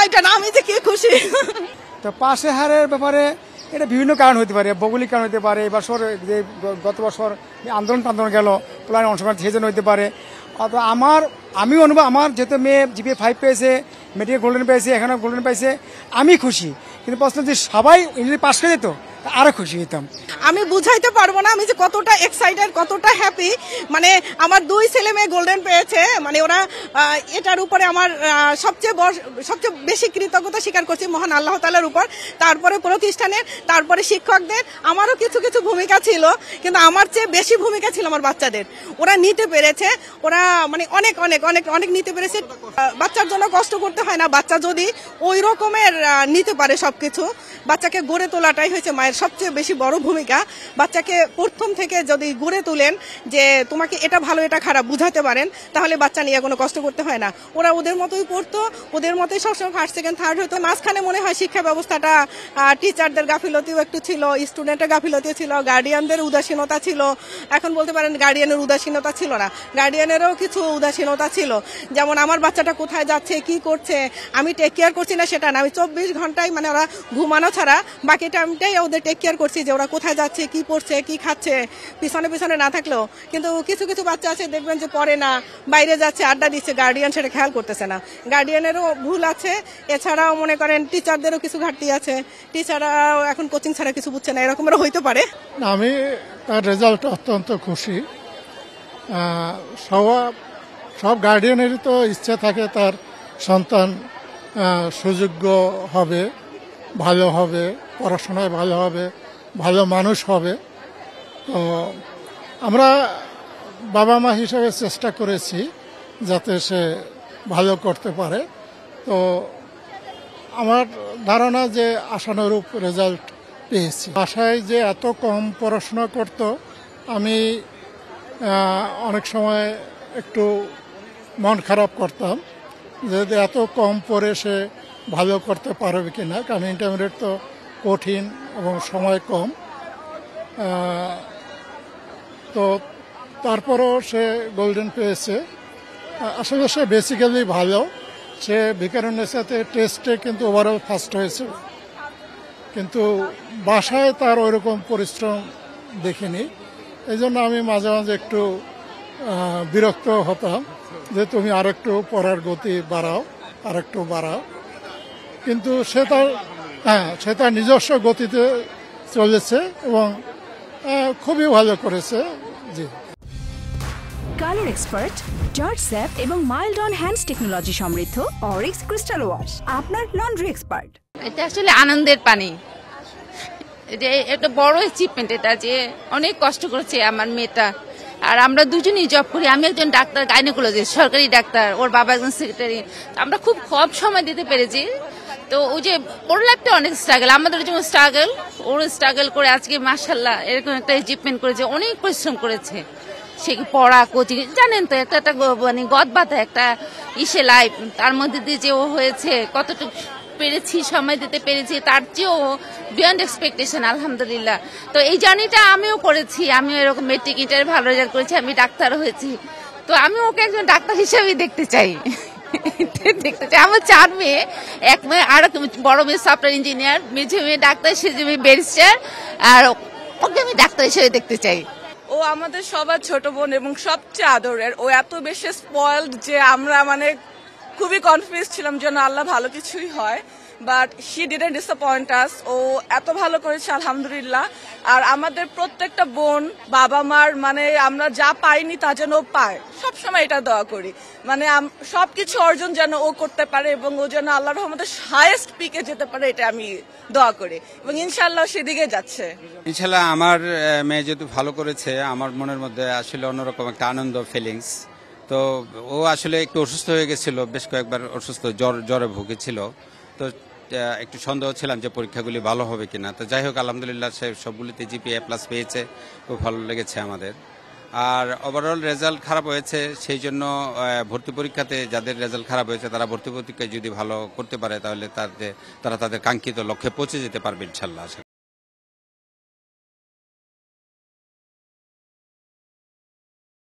Excited, আমি যে কি খুশি। তো পাশে হারের ব্যাপারে এটা বিভিন্ন কারণ হতে পারে, ভৌগোলিক কারণ হতে পারে, এবছর যে গত বছর আন্দোলন গেল প্লান অংশগ্রহণ সেই জন্য হতে পারে। অত আমি অনুভব, আমার যেহেতু মেয়ে জিপিএ 5 পেয়েছে, মেট্রিক গোল্ডেন পেয়েছে, এখানেও গোল্ডেন পেয়েছে, আমি খুশি। কিন্তু প্রশ্ন যে সবাই ইঞ্জিনিয়ারিং পাশ করে যেত আরো খুশি হইতাম। আমি বুঝাইতে পারবো না আমি যে কতটা এক্সাইটেড, কতটা হ্যাপি। মানে আমার 2 ছেলে মেয়ে গোল্ডেন পেয়েছে, মানে ওরা এটার উপরে আমার সবচেয়ে বেশি কৃতজ্ঞতা স্বীকার করছি মহান আল্লাহ তাআলার উপর, তারপরে প্রতিষ্ঠানের, তারপরে শিক্ষকদের। আমারও কিছু ভূমিকা ছিল, কিন্তু আমার চেয়ে বেশি ভূমিকা ছিল আমার বাচ্চাদের। ওরা নিতে পেরেছে, ওরা মানে অনেক অনেক অনেক অনেক নিতে পেরেছে। বাচ্চার জন্য কষ্ট করতে হয় না, বাচ্চা যদি ওই রকমের নিতে পারে সবকিছু, বাচ্চাকে গড়ে তোলাটাই হয়েছে মায়ের সবচেয়ে বেশি বড় ভূমিকা। বাচ্চাকে প্রথম থেকে যদি গড়ে তুলেন যে তোমাকে এটা ভালো এটা খারাপ বুঝাতে পারেন, তাহলে বাচ্চা নিয়ে কোনো কষ্ট করতে হয় না। ওরা ওদের মতোই পড়তো, ওদের মতোই সবসময় ফার্স্ট সেকেন্ড থার্ড হতো। মাঝখানে মনে হয় শিক্ষা ব্যবস্থাটা টিচারদের গাফিলতিও একটু ছিল, স্টুডেন্টের গাফিলতিও ছিল, গার্ডিয়ানদের উদাসীনতা ছিল। এখন বলতে পারেন গার্ডিয়ানের উদাসীনতা ছিল না, গার্ডিয়ানেরও কিছু উদাসীনতা ছিল। যেমন আমার বাচ্চাটা কোথায় যাচ্ছে, কি করছে, আমি টেক কেয়ার করছি না সেটা না, আমি 24 ঘন্টায় মানে ওরা ঘুমানো ছাড়া বাকি টাইমটাই ওদের টেক কেয়ার করছি, যে ওরা কোথায় যাচ্ছে, কি পড়ছে, কি খাচ্ছে, পিছনে না থাকলেও। কিন্তু কিছু বাচ্চা আছে দেখবেন যে পড়ে না, বাইরে যাচ্ছে, আড্ডা দিচ্ছে, গার্ডিয়ান সেটা খেয়াল করতেছে না। গার্ডিয়ানেরও ভুল আছে, এছাড়াও মনে করেন টিচারদেরও কিছু ঘাটতি আছে, টিচাররাও এখন কোচিং ছাড়া কিছু বুঝছে না, এরকমেরও হইতে পারে। আমি তার রেজাল্ট অত্যন্ত খুশি। সব গার্ডিয়ানেরই তো ইচ্ছা থাকে তার সন্তান সুযোগ্য হবে, ভালো হবে, পড়াশোনায় ভালো হবে, ভালো মানুষ হবে। তো আমরা বাবা মা হিসেবে চেষ্টা করেছি যাতে সে ভালো করতে পারে। তো আমার ধারণা যে আশানুরূপ রেজাল্ট পেয়েছি। বাসায় যে এত কম পড়াশোনা করত, আমি অনেক সময় একটু মন খারাপ করতাম যে এত কম পড়ে সে ভালো করতে পারবে কিনা, কারণ ইন্টারমিডিয়েট তো কঠিন এবং সময় কম। তো তারপরও সে গোল্ডেন পেয়েছে। আসলে সে বেসিক্যালি ভালো, সে ভিকারুনের সাথে টেস্টে কিন্তু ওভারঅল ফার্স্ট হয়েছে, কিন্তু বাসায় তার ওইরকম পরিশ্রম দেখিনি। এই জন্য আমি মাঝে মাঝে একটু বিরক্ত হতাম যে তুমি আরেকটু পড়ার গতি বাড়াও। কিন্তু সে তার নিজস্ব গতিতে চলেছে এবং খুবই ভালো করেছে। জি। কালার এক্সপার্ট, জর্জ স্যাপ এবং মাইল্ড অন হ্যান্ডস টেকনোলজি সমৃদ্ধ অরিক্স ক্রিস্টাল ওয়াশ আপনার লন্ড্রি এক্সপার্ট। এটা আসলে আনন্দের পানি, এটা একটা বড় অ্যাচিভমেন্ট, এটা যে অনেক কষ্ট করেছে আমার মেয়েটা। আর আমরা দুজনেই জব করি, আমি একজন ডাক্তার গাইনোকোলজিস্ট, সরকারি ডাক্তার, ওর বাবা একজন সেক্রেটারি। আমরা খুব কম সময় দিতে পেরেছি। তো ওই যে ওর লাইফটা অনেক স্ট্রাগল, আমাদের যেমন স্ট্রাগল, ওর স্ট্রাগল করে আজকে মাশাআল্লাহ এরকম একটা অ্যাচিভমেন্ট করেছে, অনেক পরিশ্রম করেছে। সে পড়া, কোচিং, জানেন তো একটা মানে গদবাতা একটা লাইফ, তার মধ্যে দিয়ে যে ও হয়েছে, কতটুকু পেরেছি, সময় দিতে পেরেছি, তার চেয়েও বিয়ন্ড এক্সপেকটেশন, আলহামদুলিল্লাহ। তো এই জার্নিটা আমিও করেছি, আমিও এরকম মেট্রিক ইন্টারে ভালো রেজাল্ট করেছি, আমি ডাক্তার হয়েছি। তো আমি ওকে একজন ডাক্তার হিসেবেই দেখতে চাই। আমার 4 মেয়ে, এক মেয়ে আরো বড় মেয়ে সফটওয়্যার ইঞ্জিনিয়ার, মেঝে মেয়ে ডাক্তার, সেজে মেয়ে ব্যারিস্টার, আর ওকে আমি ডাক্তার হিসেবে দেখতে চাই। ও আমাদের সবার ছোট বোন এবং সবচেয়ে আদরের। ও এত বেশি স্পয়েলড যে আমরা মানে খুবই কনফিউজ ছিলাম যেন আল্লাহ ভালো কিছুই হয়, বাট শি ডিডন্ট ডিসঅ্যাপয়েন্ট আস। ও এত ভালো করেছে আলহামদুলিল্লাহ। আর আমাদের প্রত্যেকটা বোন বাবা মার মানে আমরা যা পাইনি তা যেন ও পায়, সবসময় এটা দোয়া করি, মানে সবকিছু অর্জন যেন ও করতে পারে এবং ও যেন আল্লাহর রহমতে হাইয়েস্ট পিকে যেতে পারে, এটা আমি দোয়া করি এবং ইনশাআল্লাহ সেদিকে যাচ্ছে। ইনশাআল্লাহ আমার মেয়ে যেহেতু ভালো করেছে, আমার মনের মধ্যে আসলে অন্যরকম একটা আনন্দ ফিলিংস। তো ও আসলে একটু অসুস্থ হয়ে গেছিল, বেশ কয়েকবার অসুস্থ, জ্বরে ভুগেছিল। তো একটু সন্দেহ ছিলাম যে পরীক্ষাগুলি ভালো হবে কিনা। তো যাই হোক আলহামদুলিল্লাহ সে সবগুলিতে জিপিএ+ পেয়েছে, খুব ভালো লেগেছে আমাদের। আর ওভারঅল রেজাল্ট খারাপ হয়েছে, সেই জন্য ভর্তি পরীক্ষাতে যাদের রেজাল্ট খারাপ হয়েছে তারা ভর্তি পরীক্ষায় যদি ভালো করতে পারে তাহলে তারা তাদের কাঙ্ক্ষিত লক্ষ্যে পৌঁছে যেতে পারবে ইনশাআল্লাহ।